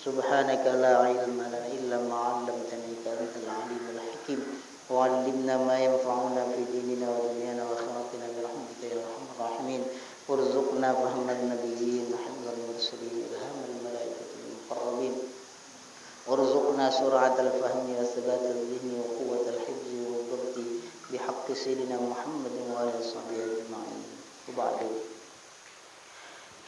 سبحانك لا علم لنا إلا ما علمتنا إنك أنت العليم الحكيم وعلمنا ما ينفعنا في ديننا ودنيانا وآخرتنا برحمتك يا أرحم الراحمين وارزقنا فهم النبيين وحفظ المرسلين إلهام الملائكة المقربين وارزقنا سرعة الفهم وثبات الذهن وقوة الحفظ والضبط بحق سيدنا محمد وآله وصحبه أجمعين وبعد.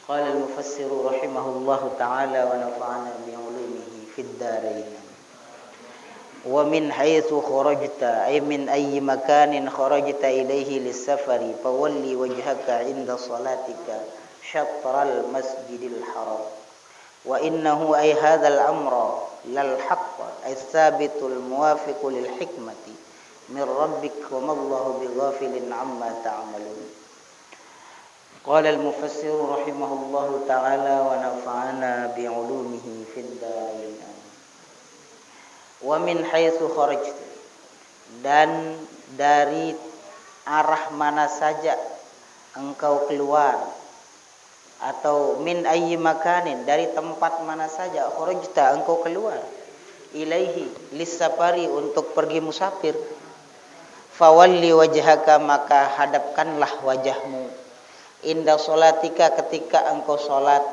قال المفسر رحمه الله تعالى ونفعنا بعلومه في الدارين. ومن حيث خرجت أي من أي مكان خرجت إليه للسفر فولي وجهك عند صلاتك شطر المسجد الحرام وإنه أي هذا الأمر للحق أي الثابت الموافق للحكمة من ربك وما الله بغافل عما تعملون. قال المفسر رحمه الله تعالى ونفعنا بعلومه في الدارين. Wa min haitsu kharajta, dan dari arah mana saja engkau keluar, atau min ayyi makanin, dari tempat mana saja kharajta engkau keluar, ilaihi lisafari, untuk pergi musafir, fawalli wajhaka, maka hadapkanlah wajahmu, inda sholatika, ketika engkau salat,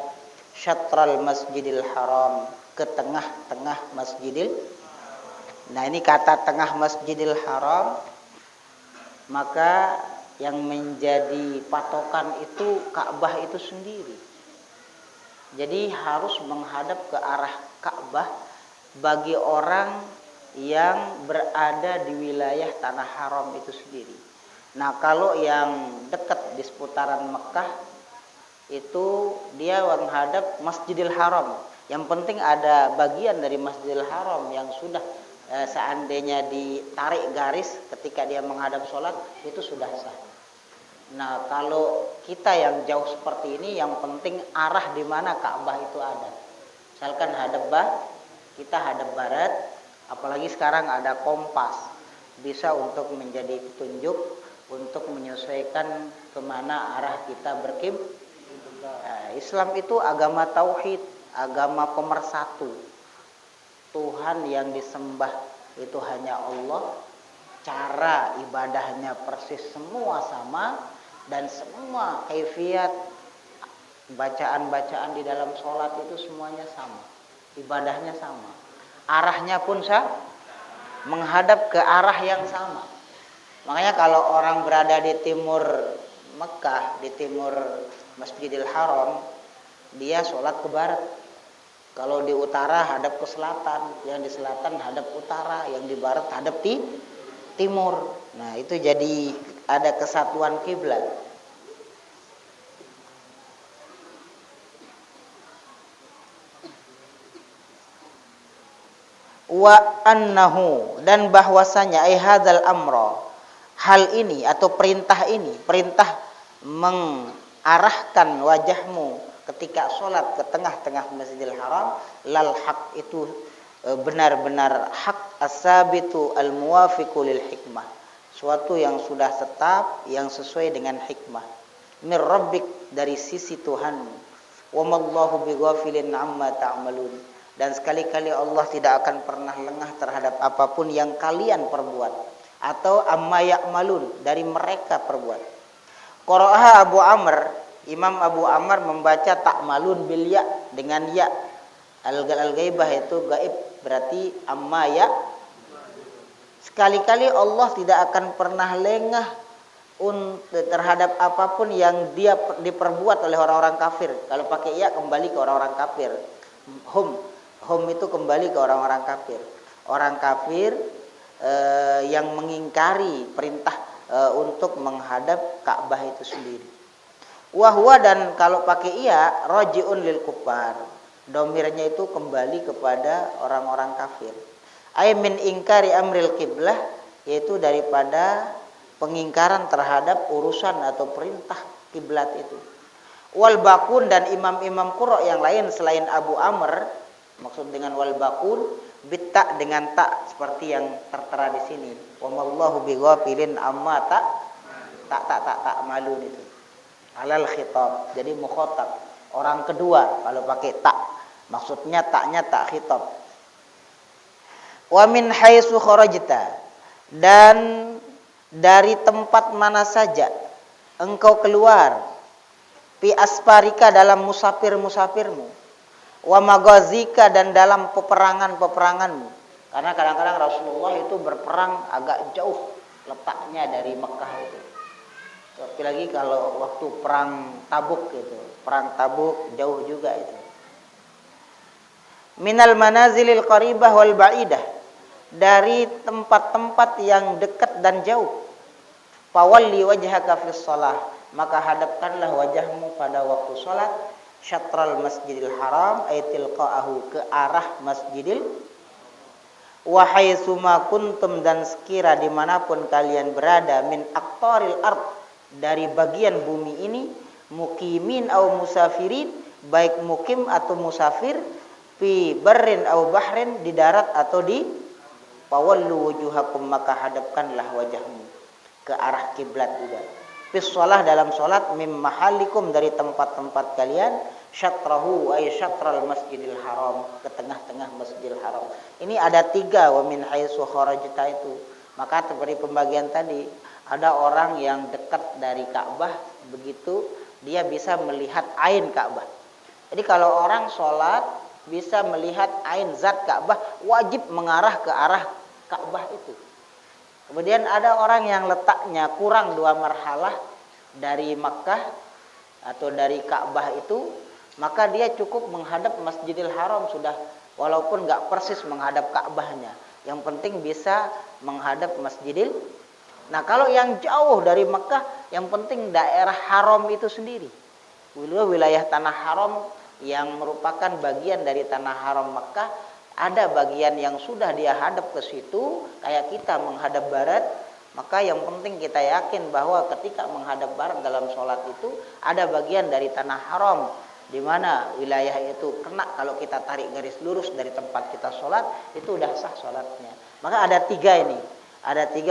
syatral masjidil haram, ke tengah-tengah masjidil. Nah, ini kata tengah masjidil haram, maka yang menjadi patokan itu Ka'bah itu sendiri. Jadi harus menghadap ke arah Ka'bah bagi orang yang berada di wilayah tanah haram itu sendiri. Nah, kalau yang dekat di seputaran Mekah itu dia menghadap Masjidil Haram. Yang penting ada bagian dari Masjidil Haram yang sudah seandainya ditarik garis ketika dia menghadap sholat, itu sudah sah. Nah, kalau kita yang jauh seperti ini, yang penting arah di mana Ka'bah itu ada. Misalkan kita hadap barat, apalagi sekarang ada kompas, bisa untuk menjadi petunjuk untuk menyesuaikan kemana arah kita berkiblat. Nah, Islam itu agama tauhid, agama pemersatu. Tuhan yang disembah itu hanya Allah, cara ibadahnya persis semua sama, dan semua kaifiat bacaan-bacaan di dalam sholat itu semuanya sama, ibadahnya sama, arahnya pun menghadap ke arah yang sama. Makanya kalau orang berada di timur Mekah, di timur Masjidil Haram, dia sholat ke barat. Kalau di utara hadap ke selatan, yang di selatan hadap utara, yang di barat hadap di timur. Nah, itu jadi ada kesatuan kiblat. Wa annahu, dan bahwasanya ai hadzal amra, hal ini atau perintah ini, perintah mengarahkan wajahmu ketika sholat ke tengah-tengah Masjidil Haram, lal haq, itu benar-benar hak, as-sabitu al-muwafiqu lil hikmah, suatu yang sudah tetap, yang sesuai dengan hikmah, mir rabbik, dari sisi Tuhan, wa mallahu bighafilin amma ta'malun, dan sekali-kali Allah tidak akan pernah lengah terhadap apapun yang kalian perbuat, atau amma ya'malun, dari mereka perbuat. Qara'aha Abu Amr, Imam Abu Amr membaca ta'malun bil ya, dengan ya. Al-ghaibah itu gaib, berarti amma ya. Sekali-kali Allah tidak akan pernah lengah terhadap apapun yang dia diperbuat oleh orang-orang kafir. Kalau pakai ya kembali ke orang-orang kafir. Hum itu kembali ke orang-orang kafir. Orang kafir yang mengingkari perintah untuk menghadap Ka'bah itu sendiri. Wahwa, dan kalau pakai iya, rojiun lil kufar, domirnya itu kembali kepada orang-orang kafir. Ay min ingkari amril qiblah, yaitu daripada pengingkaran terhadap urusan atau perintah kiblat itu. Wal bakun, dan imam-imam qurra yang lain selain Abu Amr, maksud dengan wal bakun bitta, dengan tak, seperti yang tertera di sini. Wa mallahu bighafilin amma tak malun itu. Alal khitab, jadi mukhatab, orang kedua kalau pakai tak. Maksudnya taknya tak khitab. Wa min haitsu kharajta, dan dari tempat mana saja engkau keluar, fi asparika dalam musafir-musafirmu, wa magazika dan dalam peperangan-peperanganmu. Karena kadang-kadang Rasulullah itu berperang agak jauh letaknya dari Mekah itu. Tapi lagi kalau waktu perang Tabuk gitu, perang Tabuk jauh juga itu. Minal manazilil qaribah wal ba'idah, dari tempat-tempat yang dekat dan jauh. Fawalli wajhaka fis shalah, maka hadapkanlah wajahmu pada waktu salat, syatral masjidil haram ay tilqa'ahu, ke arah masjidil, wa haitsuma kuntum, dan sekira dimanapun kalian berada, min aqtaril ard, dari bagian bumi ini, mukimin au musafirin, baik mukim atau musafir, fi barrin au bahrin, di darat atau di, fawallu wujuhakum, maka hadapkanlah wajahmu ke arah kiblat juga. Fis shalah, dalam salat, mim mahalikum, dari tempat-tempat kalian, syatrahu ay syatral masjidil haram, ke tengah-tengah masjidil haram. Ini ada 3 wa min haitsu kharajta itu. Maka seperti pembagian tadi, ada orang yang dekat dari Ka'bah, begitu dia bisa melihat ain Ka'bah. Jadi kalau orang sholat bisa melihat ain zat Ka'bah, wajib mengarah ke arah Ka'bah itu. Kemudian ada orang yang letaknya kurang 2 marhalah dari Makkah atau dari Ka'bah itu, maka dia cukup menghadap Masjidil Haram sudah, walaupun nggak persis menghadap Ka'bahnya. Yang penting bisa menghadap Masjidil. Nah, kalau yang jauh dari Makkah, yang penting daerah haram itu sendiri. Wilayah tanah haram yang merupakan bagian dari tanah haram Makkah, ada bagian yang sudah dia hadap ke situ, kayak kita menghadap barat. Maka yang penting kita yakin bahwa ketika menghadap barat dalam sholat itu ada bagian dari tanah haram, di mana wilayah itu kena, kalau kita tarik garis lurus dari tempat kita sholat, itu udah sah sholatnya. Maka ada 3 ini, ada 3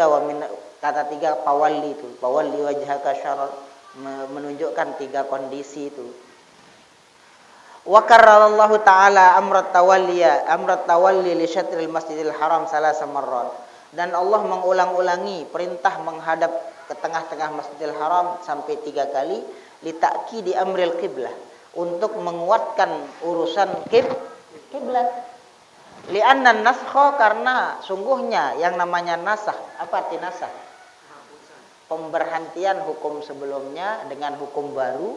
kata 3 pawalli itu, pawalli wajhaka syarr, menunjukkan 3 kondisi itu. Wa karrarallahu ta'ala amrat tawalli li syatril masjidil haram salasa marrat, dan Allah mengulang-ulangi perintah menghadap ke tengah-tengah Masjidil Haram sampai 3 kali, li ta'kidi amril qiblah, untuk menguatkan urusan kiblat. Li'anna naskha, karena sungguhnya yang namanya nasakh, apa arti nasakh? Pemberhentian hukum sebelumnya dengan hukum baru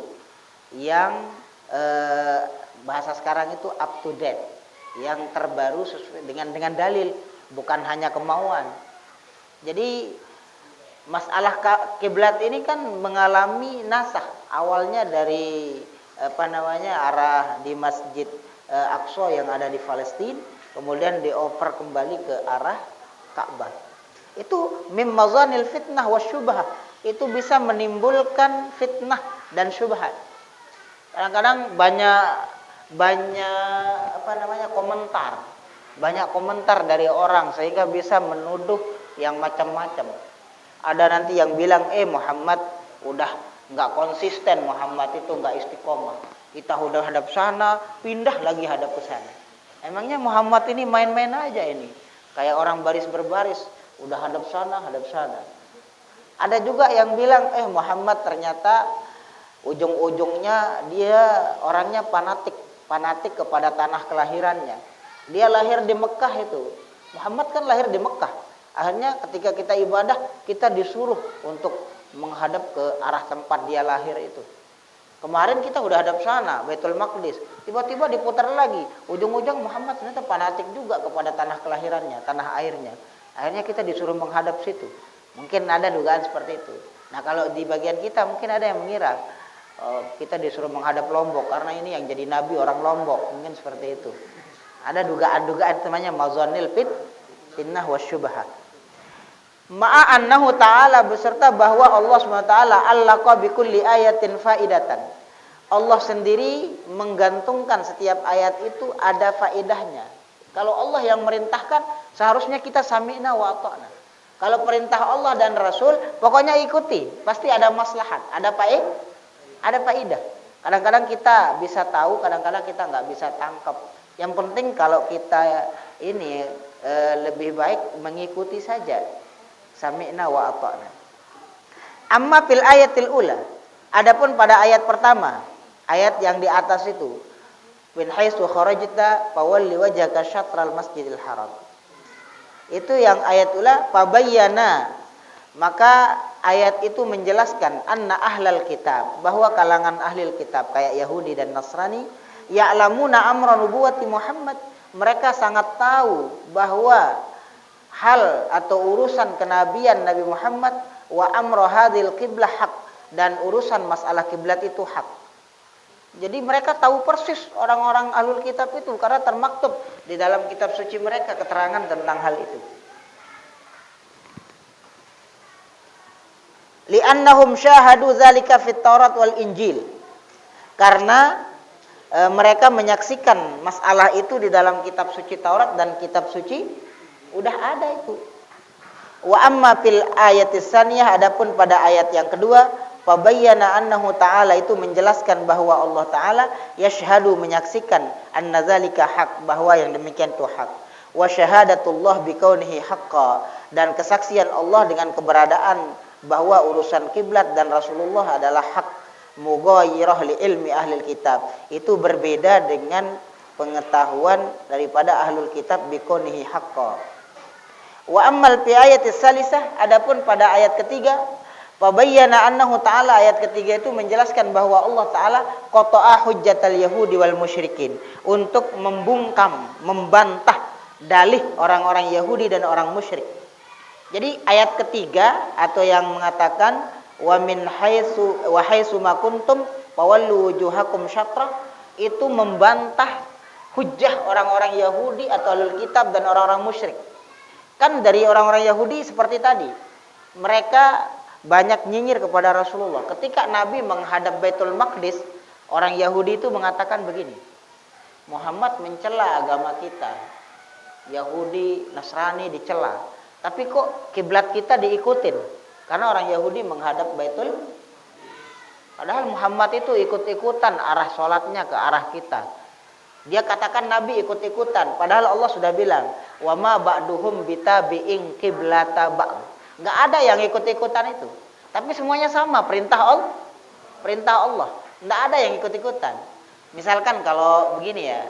yang bahasa sekarang itu up to date, yang terbaru sesuai dengan dalil, bukan hanya kemauan. Jadi masalah kiblat ini kan mengalami nasakh. Awalnya dari arah di Masjid Aqsa yang ada di Palestina, kemudian dioper kembali ke arah Ka'bah. Itu mim mazanil fitnah wasyubhah, itu bisa menimbulkan fitnah dan syubhat. Kadang-kadang banyak komentar dari orang sehingga bisa menuduh yang macam-macam. Ada nanti yang bilang, Muhammad udah nggak konsisten, Muhammad itu nggak istiqomah. Kita udah hadap sana, pindah lagi hadap ke sana. Emangnya Muhammad ini main-main aja ini? Kayak orang baris berbaris, udah hadap sana, hadap sana. Ada juga yang bilang, Muhammad ternyata ujung-ujungnya dia orangnya fanatik kepada tanah kelahirannya. Dia lahir di Mekah itu. Muhammad kan lahir di Mekah. Akhirnya ketika kita ibadah, kita disuruh untuk menghadap ke arah tempat dia lahir itu. Kemarin kita udah hadap sana, Baitul Maqdis. Tiba-tiba diputar lagi. Ujung-ujung Muhammad ternyata fanatik juga kepada tanah kelahirannya, tanah airnya. Akhirnya kita disuruh menghadap situ. Mungkin ada dugaan seperti itu. Nah, kalau di bagian kita mungkin ada yang mengira kita disuruh menghadap Lombok karena ini yang jadi nabi orang Lombok, mungkin seperti itu. Ada dugaan-dugaan namanya mazanil fitnah wasyubhat. Ma'a annahu ta'ala, beserta bahwa Allah SWT allaqa bi kulli ayatin faidatan. Allah sendiri menggantungkan setiap ayat itu ada faedahnya. Kalau Allah yang merintahkan, seharusnya kita sami'na wa ata'na. Kalau perintah Allah dan Rasul, pokoknya ikuti, pasti ada maslahat, ada faedah. Kadang-kadang kita bisa tahu, kadang-kadang kita nggak bisa tangkap. Yang penting kalau kita ini lebih baik mengikuti saja. Sami'na wa ata'na. Amma fil ayatil ula. Adapun pada ayat pertama, ayat yang di atas itu, min haitsu kharajta fawalli wajhaka syatral masjidil haram. Itu yang ayat ula fabayyana. Maka ayat itu menjelaskan anna ahlal kitab, bahwa kalangan ahlil kitab kayak Yahudi dan Nasrani, ya'lamuna amra nubuwati Muhammad, mereka sangat tahu bahwa hal atau urusan kenabian Nabi Muhammad, wa amra hadhil qiblah haq, dan urusan masalah kiblat itu hak. Jadi mereka tahu persis orang-orang ahlul kitab itu karena termaktub di dalam kitab suci mereka keterangan tentang hal itu. Li'annahum syahadu dzalika fit Taurat wal Injil. Karena mereka menyaksikan masalah itu di dalam kitab suci Taurat dan kitab suci udah ada itu. Wa amma fil ayatis tsaniyah, adapun pada ayat yang kedua, fabayyana annahu ta'ala, itu menjelaskan bahwa Allah taala yashhadu, menyaksikan, anna dzalika haq, bahwa yang demikian itu hak. Wa syahadatullah bikaunihi haqqa, dan kesaksian Allah dengan keberadaan bahwa urusan kiblat dan Rasulullah adalah hak. Mughayyirah li ilmi ahlil kitab, itu berbeda dengan pengetahuan daripada ahlul kitab bikaunihi haqqa. Wa ammal fi ayatis salisah, adapun pada ayat ketiga, fabayyana annahu ta'ala, ayat ketiga itu menjelaskan bahwa Allah taala qata'a hujjatal yahudi wal musyrikin, untuk membungkam, membantah dalih orang-orang Yahudi dan orang musyrik. Jadi ayat ketiga atau yang mengatakan wa min haitsu wa haitsu ma kuntum fawallu wujuhakum syatra, itu membantah hujjah orang-orang Yahudi atau ahlul kitab dan orang-orang musyrik. Kan dari orang-orang Yahudi seperti tadi, mereka banyak nyinyir kepada Rasulullah. Ketika Nabi menghadap Baitul Maqdis, orang Yahudi itu mengatakan begini, Muhammad mencela agama kita. Yahudi, Nasrani dicela. Tapi kok kiblat kita diikutin? Karena orang Yahudi menghadap Baitul, padahal Muhammad itu ikut-ikutan arah sholatnya ke arah kita. Dia katakan Nabi ikut-ikutan, padahal Allah sudah bilang, wa ma ba'duhum bitabi'in qiblata ba'd. Enggak ada yang ikut-ikutan itu. Tapi semuanya sama, perintah Allah. Perintah Allah. Enggak ada yang ikut-ikutan. Misalkan kalau begini ya,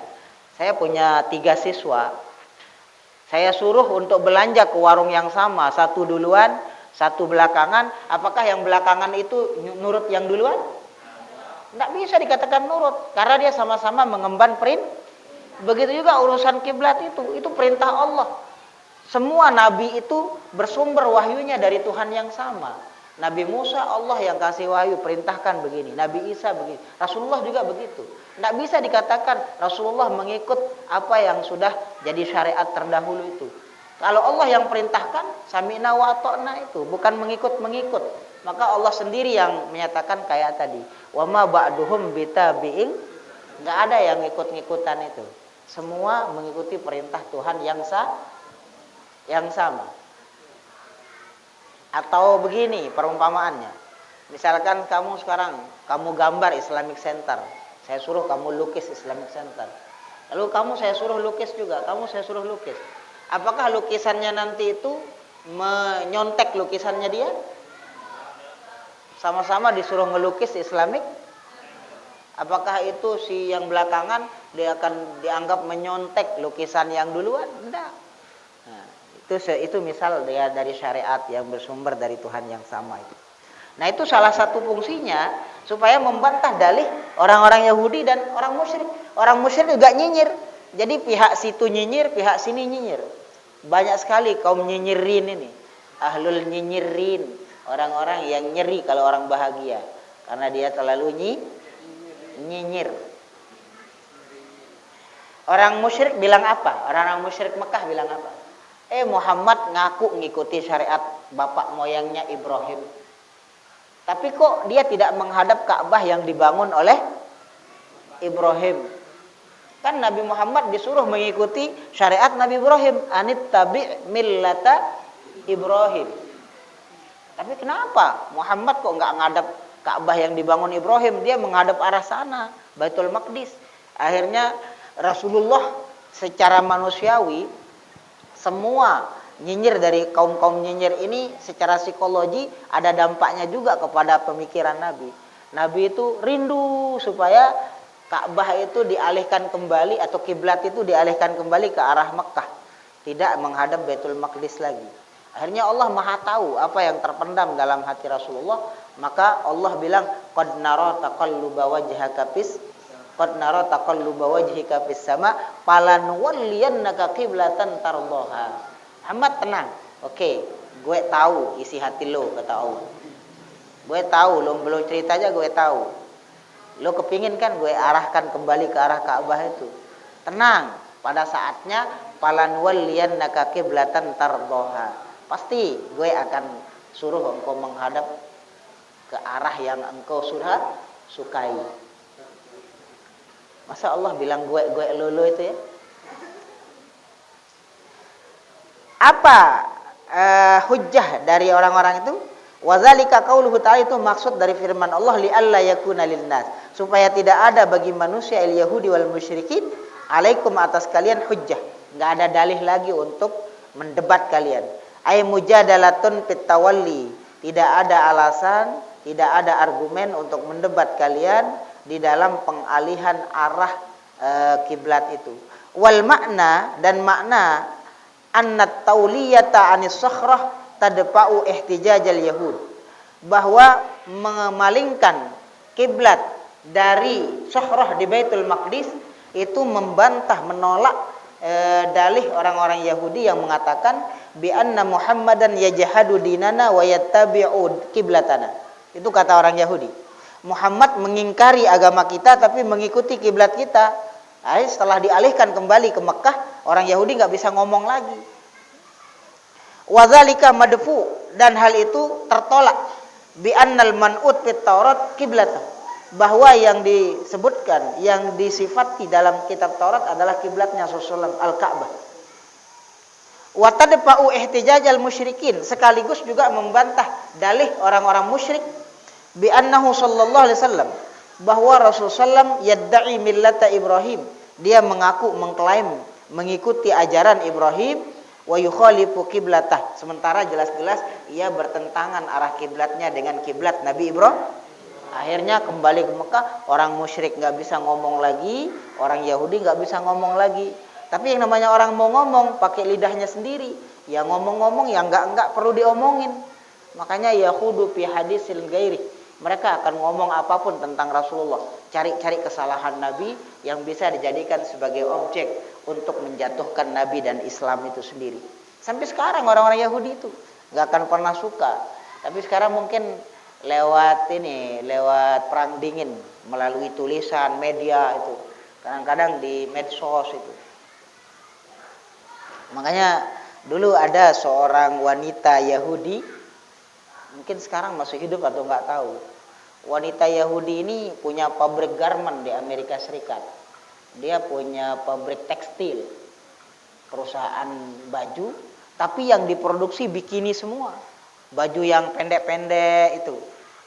saya punya 3 siswa. Saya suruh untuk belanja ke warung yang sama, satu duluan, satu belakangan. Apakah yang belakangan itu nurut yang duluan? Tidak bisa dikatakan nurut, karena dia sama-sama mengemban perintah. Begitu juga urusan kiblat itu perintah Allah. Semua nabi itu bersumber wahyunya dari Tuhan yang sama. Nabi Musa Allah yang kasih wahyu, perintahkan begini. Nabi Isa begini. Rasulullah juga begitu. Tidak bisa dikatakan Rasulullah mengikut apa yang sudah jadi syariat terdahulu itu. Kalau Allah yang perintahkan, sami'na wa ata'na, itu bukan mengikut-mengikut. Maka Allah sendiri yang menyatakan kayak tadi, wa ma ba'duhum bitabi'in, enggak ada yang ngikut-ngikutan itu. Semua mengikuti perintah Tuhan yang sama. Atau begini perumpamaannya. Misalkan kamu sekarang, kamu gambar Islamic Center. Saya suruh kamu lukis Islamic Center. Lalu saya suruh lukis juga, kamu saya suruh lukis. Apakah lukisannya nanti itu menyontek lukisannya dia? Sama-sama disuruh ngelukis Islamic. Apakah itu si yang belakangan dia akan dianggap menyontek lukisan yang duluan? Tidak. Nah, itu misal dia dari syariat yang bersumber dari Tuhan yang sama itu. Nah, itu salah satu fungsinya supaya membantah dalih orang-orang Yahudi dan orang musyrik. Orang musyrik juga nyinyir. Jadi pihak situ nyinyir, pihak sini nyinyir. Banyak sekali kaum nyinyirin ini. Ahlul nyinyirin, orang-orang yang nyeri kalau orang bahagia karena dia terlalu nyinyir. Orang musyrik bilang apa? Orang-orang musyrik Mekah bilang apa? Muhammad ngaku ngikuti syariat bapak moyangnya Ibrahim. Tapi kok dia tidak menghadap Ka'bah yang dibangun oleh Ibrahim? Kan Nabi Muhammad disuruh mengikuti syariat Nabi Ibrahim, anittabi' millata Ibrahim. Tapi kenapa Muhammad kok nggak ngadap Ka'bah yang dibangun Ibrahim? Dia menghadap arah sana, Baitul Maqdis. Akhirnya Rasulullah secara manusiawi semua nyinyir dari kaum-kaum nyinyir ini secara psikologi ada dampaknya juga kepada pemikiran Nabi. Nabi itu rindu supaya Ka'bah itu dialihkan kembali atau kiblat itu dialihkan kembali ke arah Mekah, tidak menghadap Baitul Maqdis lagi. Akhirnya Allah Maha tahu apa yang terpendam dalam hati Rasulullah, maka Allah bilang qad nara taqalluba wajhaka fis qad nara taqalluba wajhika fis sama falanwalliyannaka qiblatan tardaha. Muhammad tenang. Oke, gue tahu isi hati lo, kata Allah. Gue tahu, lo belum cerita aja gue tahu. Lo kepingin kan gue arahkan kembali ke arah Ka'bah itu. Tenang, pada saatnya falanwalliyannaka qiblatan tardaha. Pasti gue akan suruh engkau menghadap ke arah yang engkau sudah sukai. Masa Allah bilang gue lo itu ya? Apa hujjah dari orang-orang itu? Wazalika qauluhu ta'ala, itu maksud dari firman Allah li alla yakuna linnas, supaya tidak ada bagi manusia al yahudi wal musyrikin alaikum atas kalian hujjah, enggak ada dalih lagi untuk mendebat kalian. Ay mujadalatun fit tawalli, tidak ada alasan, tidak ada argumen untuk mendebat kalian di dalam pengalihan arah kiblat itu. Wal makna, dan makna annat tauliyata anis sakhrah tadfa'u ihtijajal yahud, bahwa memalingkan kiblat dari Sakhrah di Baitul Maqdis itu membantah, menolak dalih orang-orang Yahudi yang mengatakan bi anna Muhammadan yajhadu dinana wa yattabi'u kiblatana. Itu kata orang Yahudi. Muhammad mengingkari agama kita tapi mengikuti kiblat kita. Setelah dialihkan kembali ke Mekah, orang Yahudi nggak bisa ngomong lagi. Wazalika madfu, dan hal itu tertolak bi annal man'ut fit Taurat kiblatan, bahwa yang disebutkan, yang disifati dalam kitab Taurat adalah kiblatnya Rasulullah al-Ka'bah. Wa tadfa'u ihtijajal musyrikin, sekaligus juga membantah dalih orang-orang musyrik bi annahu sallallahu alaihi wasallam, bahwa Rasulullah yadda'i millata Ibrahim, dia mengaku, mengklaim mengikuti ajaran Ibrahim, wa yukhalifu qiblatah, sementara jelas-jelas ia bertentangan arah kiblatnya dengan kiblat Nabi Ibrahim. Akhirnya kembali ke Mekah, orang musyrik nggak bisa ngomong lagi, orang Yahudi nggak bisa ngomong lagi. Tapi yang namanya orang mau ngomong pakai lidahnya sendiri, ya ngomong-ngomong yang enggak perlu diomongin. Makanya yahudu fi hadisil ghairi, mereka akan ngomong apapun tentang Rasulullah, cari-cari kesalahan Nabi yang bisa dijadikan sebagai objek untuk menjatuhkan Nabi dan Islam itu sendiri. Sampai sekarang orang-orang Yahudi itu nggak akan pernah suka. Tapi sekarang mungkin lewat perang dingin, melalui tulisan, media itu, kadang-kadang di medsos itu. Makanya dulu ada seorang wanita Yahudi, mungkin sekarang masih hidup atau nggak tahu. Wanita Yahudi ini punya pabrik garment di Amerika Serikat. Dia punya pabrik tekstil, perusahaan baju, tapi yang diproduksi bikini semua. Baju yang pendek-pendek itu,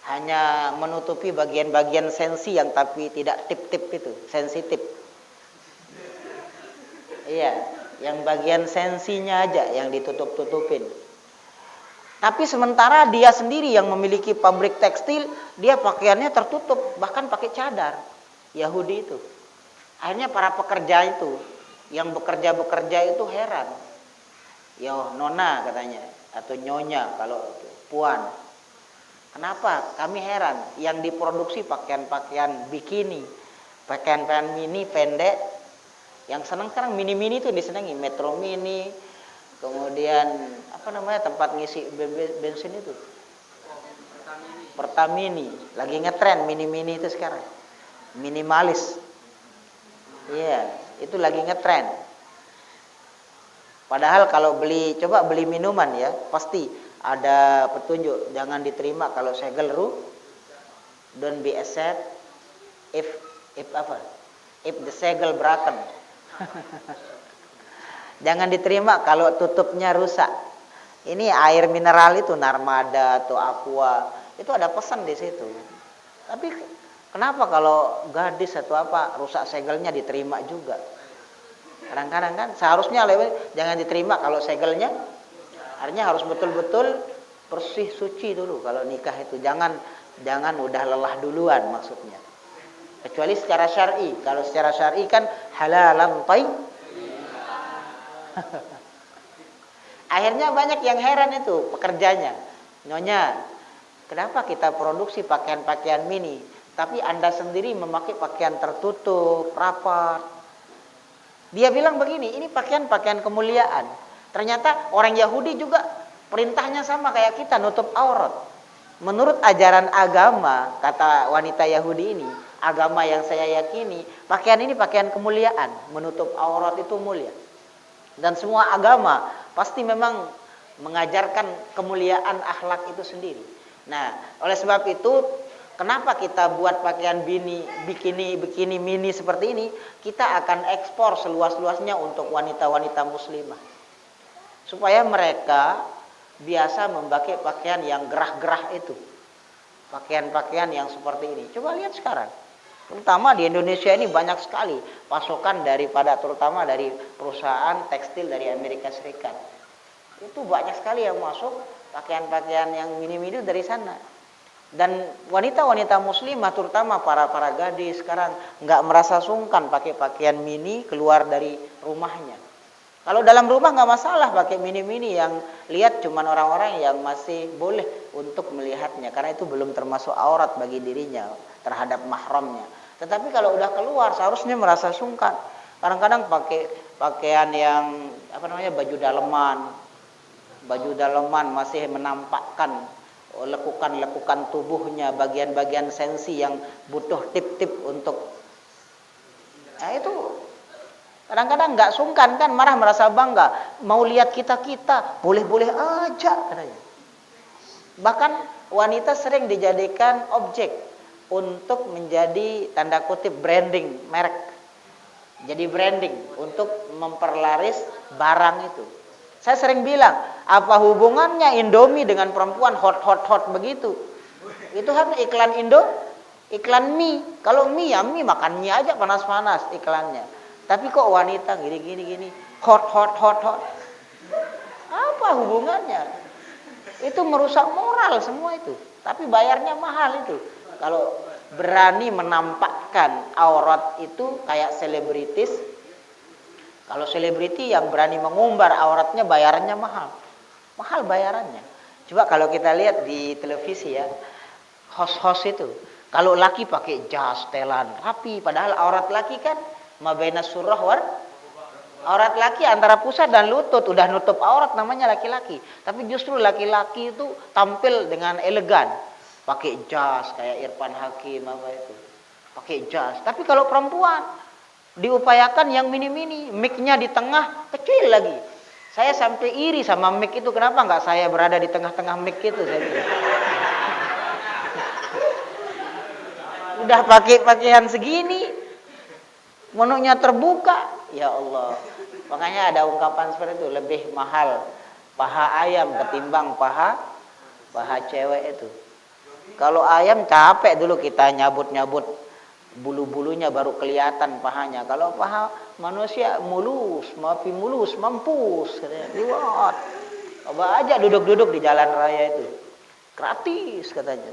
hanya menutupi bagian-bagian sensi yang tapi tidak tip-tip itu, sensitif. Iya, yang bagian sensinya aja yang ditutup-tutupin. Tapi sementara dia sendiri yang memiliki pabrik tekstil, dia pakaiannya tertutup, bahkan pakai cadar. Yahudi itu. Akhirnya para pekerja itu, yang bekerja itu heran. Ya nona katanya, atau nyonya kalau puan. Kenapa? Kami heran. Yang diproduksi pakaian-pakaian bikini, pakaian-pakaian mini pendek. Yang senang sekarang mini-mini itu disenangi, Metro Mini, kemudian apa namanya tempat ngisi bensin itu, Pertamini, lagi ngetren mini-mini itu sekarang, minimalis. Iya, itu lagi ngetren. Padahal kalau coba beli minuman ya, pasti ada petunjuk, jangan diterima kalau segel don't be accept if the segel broken. Jangan diterima kalau tutupnya rusak. Ini air mineral itu Narmada atau Aqua, itu ada pesan di situ. Tapi kenapa kalau gadis atau apa rusak segelnya diterima juga? Kadang-kadang kan seharusnya jangan diterima kalau segelnya. Artinya harus betul-betul bersih suci dulu kalau nikah itu. Jangan udah lelah duluan maksudnya. Kecuali secara syar'i. Kalau secara syar'i kan halalan thayyib. Akhirnya banyak yang heran itu pekerjanya. Nyonya, kenapa kita produksi pakaian-pakaian mini, tapi Anda sendiri memakai pakaian tertutup, rapat. Dia bilang begini, ini pakaian-pakaian kemuliaan. Ternyata orang Yahudi juga perintahnya sama kayak kita, nutup aurat. Menurut ajaran agama, kata wanita Yahudi ini, agama yang saya yakini, pakaian ini pakaian kemuliaan, menutup aurat itu mulia. Dan semua agama pasti memang mengajarkan kemuliaan akhlak itu sendiri. Nah, oleh sebab itu, kenapa kita buat pakaian bikini mini seperti ini? Kita akan ekspor seluas-luasnya untuk wanita-wanita muslimah. Supaya mereka biasa memakai pakaian yang gerah-gerah itu. Pakaian-pakaian yang seperti ini. Coba lihat sekarang. Terutama di Indonesia ini banyak sekali pasokan terutama dari perusahaan tekstil dari Amerika Serikat. Itu banyak sekali yang masuk pakaian-pakaian yang mini-mini dari sana. Dan wanita-wanita muslimah terutama para gadis sekarang nggak merasa sungkan pakai pakaian mini keluar dari rumahnya. Kalau dalam rumah nggak masalah pakai mini-mini, yang lihat cuman orang-orang yang masih boleh untuk melihatnya karena itu belum termasuk aurat bagi dirinya terhadap mahramnya. Tetapi kalau udah keluar seharusnya merasa sungkan. Kadang-kadang pakai pakaian yang baju daleman masih menampakkan lekukan-lekukan tubuhnya, bagian-bagian sensi yang butuh tip-tip untuk. Nah itu kadang-kadang nggak sungkan kan, merasa bangga, mau lihat kita boleh-boleh aja katanya. Bahkan wanita sering dijadikan objek untuk menjadi tanda kutip branding merek. Jadi branding untuk memperlaris barang itu. Saya sering bilang, apa hubungannya Indomie dengan perempuan hot begitu? Itu kan iklan iklan mie. Kalau mie ya mie, makan mie aja panas-panas iklannya. Tapi kok wanita gini hot. Apa hubungannya? Itu merusak moral semua itu. Tapi bayarnya mahal itu. Kalau berani menampakkan aurat itu kayak selebritis. Kalau selebriti yang berani mengumbar auratnya bayarannya mahal. Mahal bayarannya. Coba kalau kita lihat di televisi ya, host itu. Kalau laki pakai jas, setelan, rapi. Padahal aurat laki kan mabaina surah aurat laki antara pusat dan lutut, udah nutup aurat namanya laki-laki. Tapi justru laki-laki itu tampil dengan elegan, pakai jas kayak Irfan Hakim pakai jas. Tapi kalau perempuan diupayakan yang mini-mini, mic-nya di tengah, kecil lagi. Saya sampai iri sama mic itu, kenapa nggak saya berada di tengah-tengah mic itu, saya bilang. Udah pakai pakaian segini, menunya terbuka, ya Allah. Makanya ada ungkapan seperti itu, lebih mahal paha ayam ketimbang paha cewek itu. Kalau ayam capek dulu kita nyabut-nyabut bulu-bulunya baru kelihatan pahanya. Kalau paha manusia mulus, mampus katanya. Liwat. Coba aja duduk-duduk di jalan raya itu. Gratis katanya.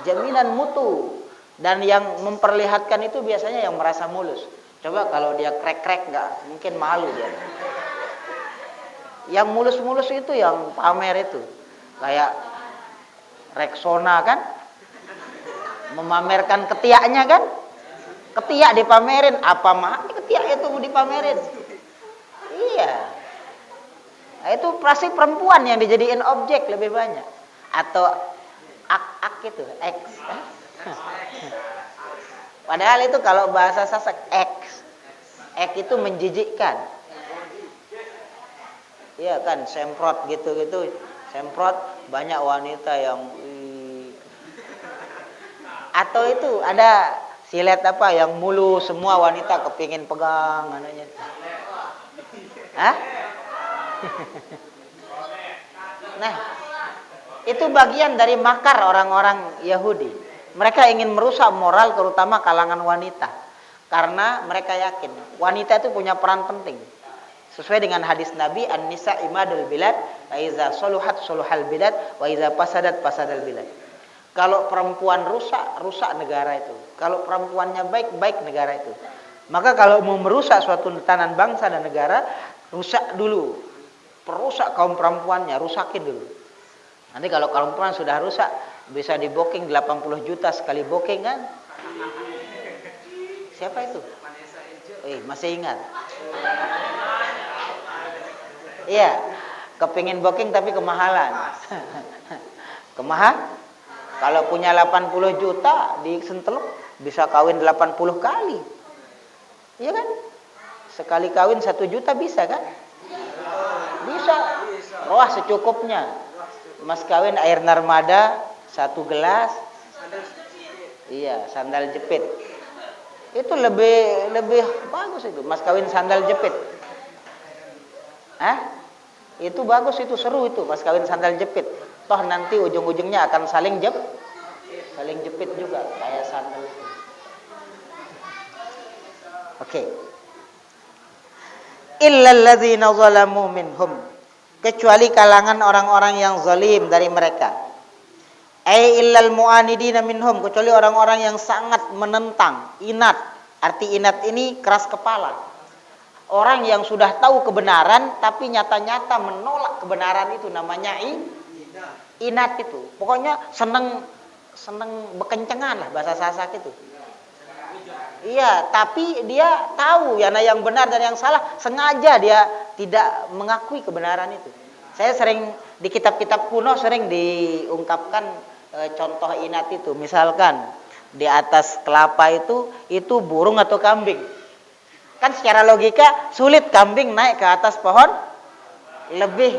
Jaminan mutu. Dan yang memperlihatkan itu biasanya yang merasa mulus. Coba kalau dia krek-krek nggak, mungkin malu dia. Yang mulus-mulus itu yang pamer itu. Kayak Rexona kan, memamerkan ketiaknya kan. Ketiak dipamerin, apa mah ketiak itu dipamerin. Iya. Nah, itu pasti perempuan yang dijadiin objek lebih banyak. Atau ak itu, X. Padahal itu kalau bahasa Sasak X itu menjijikkan. Iya kan, semprot gitu-gitu. Semprot banyak wanita yang atau itu ada silet yang mulu semua wanita kepingin pegang anunya. Hah? Nah, itu bagian dari makar orang-orang Yahudi. Mereka ingin merusak moral terutama kalangan wanita. Karena mereka yakin wanita itu punya peran penting. Sesuai dengan hadis Nabi, an-nisa imadul bilad, wa iza soluhat soluhal bilad, wa iza pasadat pasadal bilad. Kalau perempuan rusak, rusak negara itu. Kalau perempuannya baik, baik negara itu. Maka kalau mau merusak suatu tatanan bangsa dan negara, rusak dulu. Perusak kaum perempuannya, rusakin dulu. Nanti kalau kaum perempuan sudah rusak, bisa di booking 80 juta sekali booking kan? Siapa itu? Masih ingat? Iya, kepingin booking tapi kemahalan. Kemahal? Kalau punya 80 juta disenteluk bisa kawin 80 kali. Iya kan? Sekali kawin 1 juta bisa kan? Bisa. Wah, secukupnya. Mas kawin air narmada 1 gelas. Iya, sandal jepit. Itu lebih bagus itu. Mas kawin sandal jepit. Itu bagus, itu seru itu mas kawin sandal jepit. Toh nanti ujung-ujungnya akan saling jepit juga kayak sandal itu. Oke. Illal ladzina zalamu minhum, kecuali kalangan orang-orang yang zalim dari mereka. Illal mu'anidina minhum, kecuali orang-orang yang sangat menentang, inat. Arti inat ini keras kepala. Orang yang sudah tahu kebenaran tapi nyata-nyata menolak kebenaran itu namanya inat itu. Pokoknya seneng bekencengan lah bahasa Sasak itu. Iya, tapi dia tahu yang benar dan yang salah, sengaja dia tidak mengakui kebenaran itu. Saya sering di kitab-kitab kuno sering diungkapkan contoh inat itu. Misalkan di atas kelapa itu burung atau kambing. Kan secara logika sulit kambing naik ke atas pohon, lebih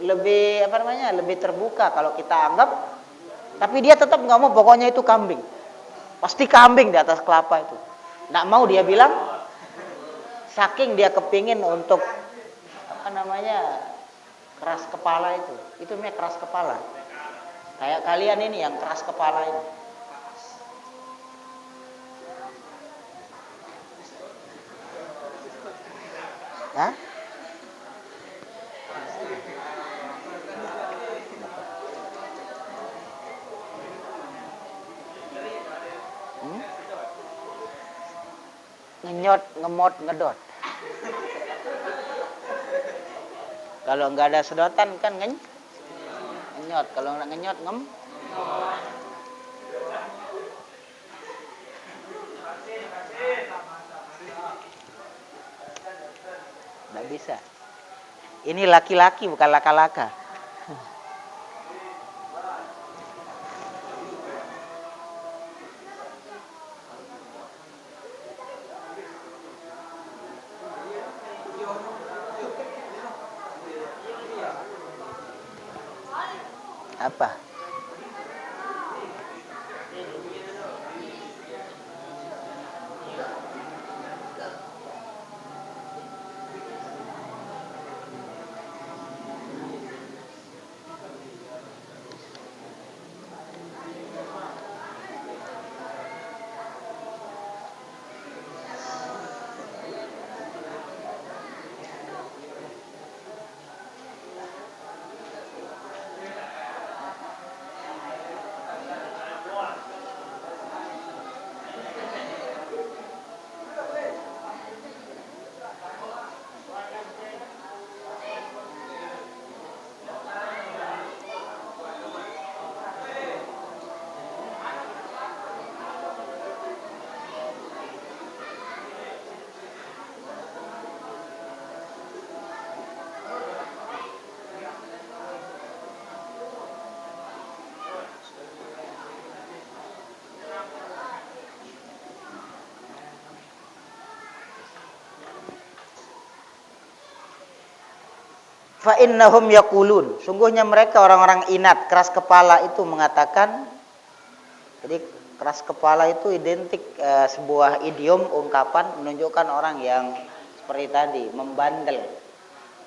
lebih terbuka kalau kita anggap. Tapi dia tetap nggak mau, pokoknya itu kambing. Pasti kambing di atas kelapa itu. Nggak mau dia bilang, saking dia kepingin untuk keras kepala itu. Itu namanya keras kepala. Kayak kalian ini yang keras kepala ini. Hah? Ngenyot, ngemot, ngedot. Kalau nggak ada sedotan kan ngenyot. Kalau nggak ngenyot nggak bisa. Ini laki-laki bukan laka-laka. Apa? Fa innahum yaqulun, sungguhnya mereka orang-orang inat, keras kepala itu mengatakan. Jadi keras kepala itu identik sebuah idiom, ungkapan menunjukkan orang yang seperti tadi, membandel.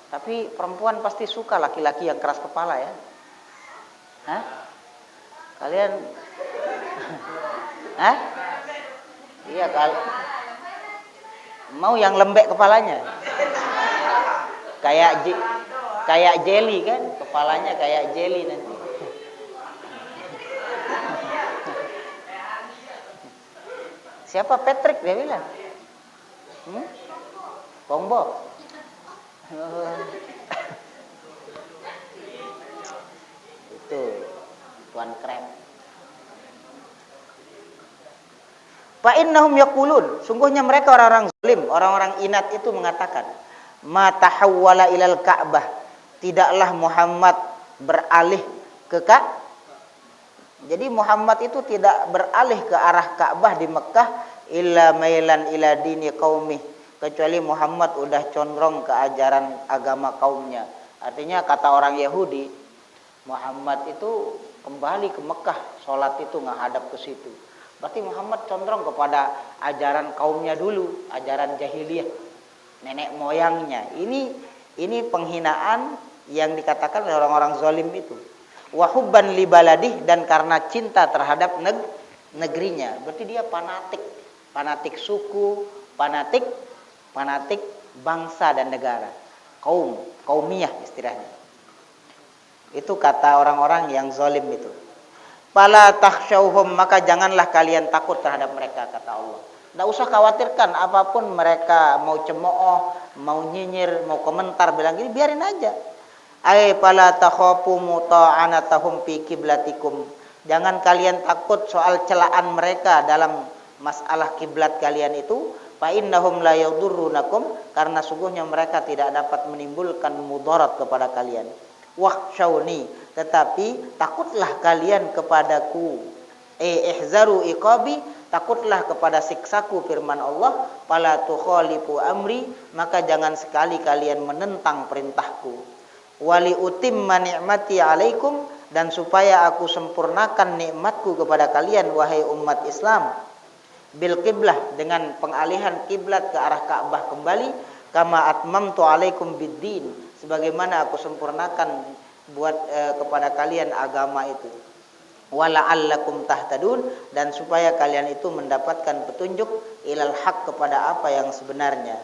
Tapi perempuan pasti suka laki-laki yang keras kepala ya. Hah? Kalian? Hah? Iya, Mau yang lembek kepalanya. Kayak jelly kan, kepalanya kayak jelly nanti. Siapa Patrick dia bilang? Bongbong. Itu Tuan Krem. Fa innahum yaqulun, sungguhnya mereka orang-orang zalim, orang-orang inat itu mengatakan, ma tahawwala ilal Ka'bah, tidaklah Muhammad beralih ke Ka'bah. Jadi Muhammad itu tidak beralih ke arah Ka'bah di Mekah illa mailan ila dini qaumih, kecuali Muhammad udah condong ke ajaran agama kaumnya. Artinya kata orang Yahudi, Muhammad itu kembali ke Mekah, sholat itu menghadap ke situ. Berarti Muhammad condong kepada ajaran kaumnya dulu, ajaran jahiliyah, nenek moyangnya. Ini penghinaan yang dikatakan oleh orang-orang zalim itu. Wa hubban li baladih, dan karena cinta terhadap negerinya. Berarti dia fanatik suku, fanatik bangsa dan negara. Kaumiyah istilahnya. Itu kata orang-orang yang zalim itu. Fala takhshawhum, maka janganlah kalian takut terhadap mereka, kata Allah. Tidak usah khawatirkan apapun mereka, mau cemooh, mau nyinyir, mau komentar bilang gini, biarin aja. Ai fala takhafu muta'anatahum fi kiblatikum. Jangan kalian takut soal celaan mereka dalam masalah kiblat kalian itu. Fa innahum la yadurrunakum, karena sungguhnya mereka tidak dapat menimbulkan mudarat kepada kalian. Wakhshawni, tetapi takutlah kalian kepadaku. Ihzaru iqabi, takutlah kepada siksaku, firman Allah. Fala tukhalifu amri, maka jangan sekali kalian menentang perintahku. Wali utimma ni'mati alaikum, dan supaya aku sempurnakan nikmatku kepada kalian wahai umat Islam. Bil qiblah, dengan pengalihan kiblat ke arah Ka'bah kembali. Kama atmamtu alaikum biddin, sebagaimana aku sempurnakan buat kepada kalian agama itu. Wala'allakum tahtadun, dan supaya kalian itu mendapatkan petunjuk ilal haq, kepada apa yang sebenarnya.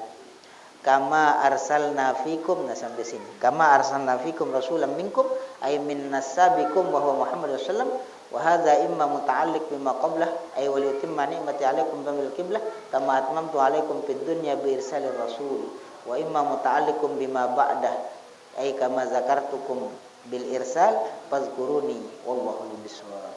Kama arsalna fikum, nah sampai sini. Kama arsalna fikum rasulan minkum, ay min nasabikum wa huwa Muhammad sallallahu alaihi wasallam. Wa hadza imma muta'alliq bima qablah, ay wal yutimma ni'mati 'alaikum bil qiblah kama atmamtu 'alaikum fid dunya bi irsalir rasul. Wa imma muta'alliqum bima ba'dah, ay kama zakartukum bil irsal fazkuruni wallahu bisawab.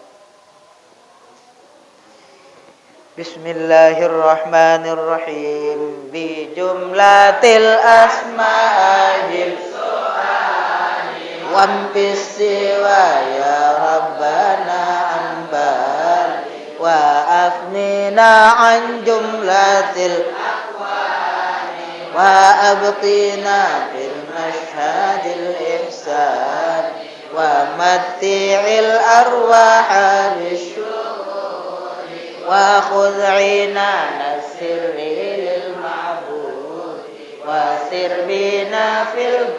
Bismillahirrahmanirrahim. Bi jumlatil asma'il wa bisiwa ya rabbana ambal wa afnina an jumlatil aqwani wa abqina bil mashhadil ihsan wa matti'il arwaha bisyuhuri wa khud'ina nasirri lil ma'bud wa sirbina fil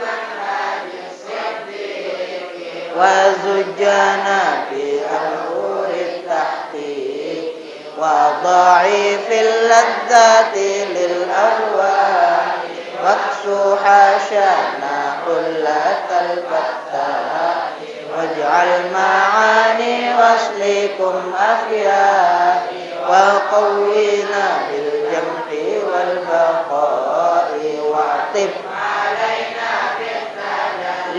wa zujjana bi amhurit tahqiq wa dha'ifil ladzati lil arwah waqsu hasyana kullatal batta waj'al ma'ani waslikum afya wa qawwina bil jam'i wal baqa'i wa'tib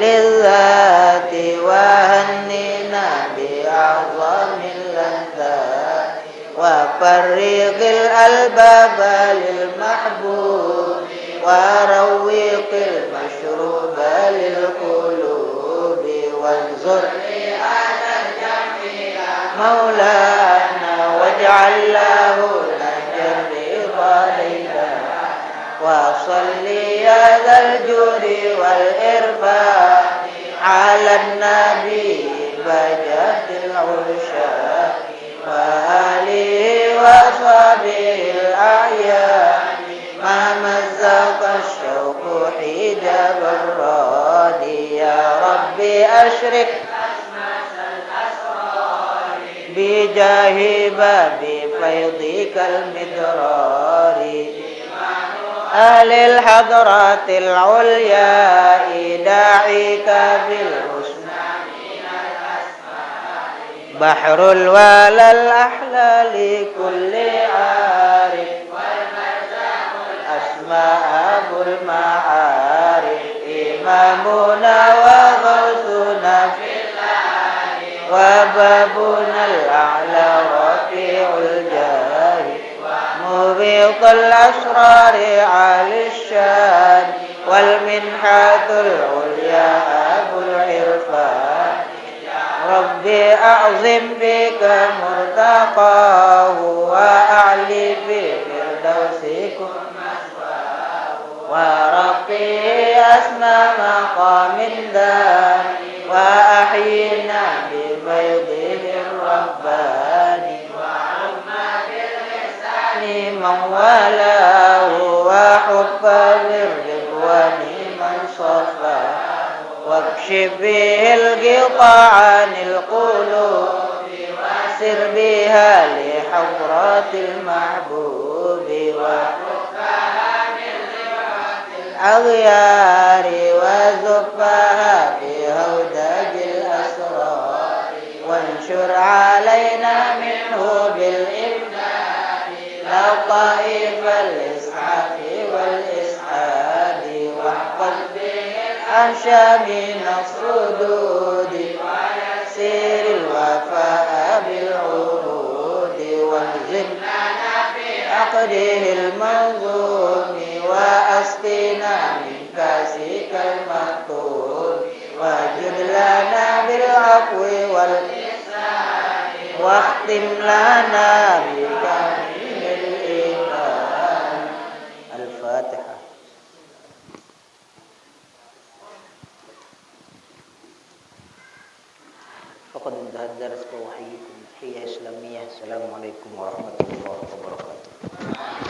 lidzati wa hannina bi a'zamil ladzat wa farriqil albaba lil mahbub wa rawwiqil mashruba lil qulubi wanzur maulana waj'al lahu najri ridha wa salli ya dzal judi wal irfa ala nabi bajatil ursha wa alihi wa sahbihi al-a'yan ma mazzaqa ash-shawqu hijab ar-radi ya rabbi ashrik bi jahi babi faydikal midrari أهل الحضرات العليا داعيك بالحسنى بحر الوالى الأحلى لكل عارف أسماء أبو المعارف إمامنا وغوثنا وبابنا الأعلى رفيع الجاه مبيط الأسرار عالي الشان والمنحة العليا أبو العرفان ربي أعظم بك مرتقاه وأعلي بفردوسكم ورقي أسمى مقام دان وأحينا ببيضه الرباني من والاه وحب بالرضوان من صفاه واكشف به الغطاء عن القلوب وسر بها لحضرة المحبوب وفكها من ذرات الأغيار وزفها في هودج الأسرار وانشر علينا منه بالإمداد لطائف الإسعاف والإسعاد واحفظ به الأنشا من الصدود ويسير الوفاء بالعهود والزم لنا في عقده المنظوم وأسقنا من كاسك المكتوب وجد لنا بالعفو والإحسان واختم لنا بكامل الإيمان. الفاتحة. فقد انتهى الدرس وأحييكم تحية إسلامية. السلام عليكم ورحمة الله وبركاته.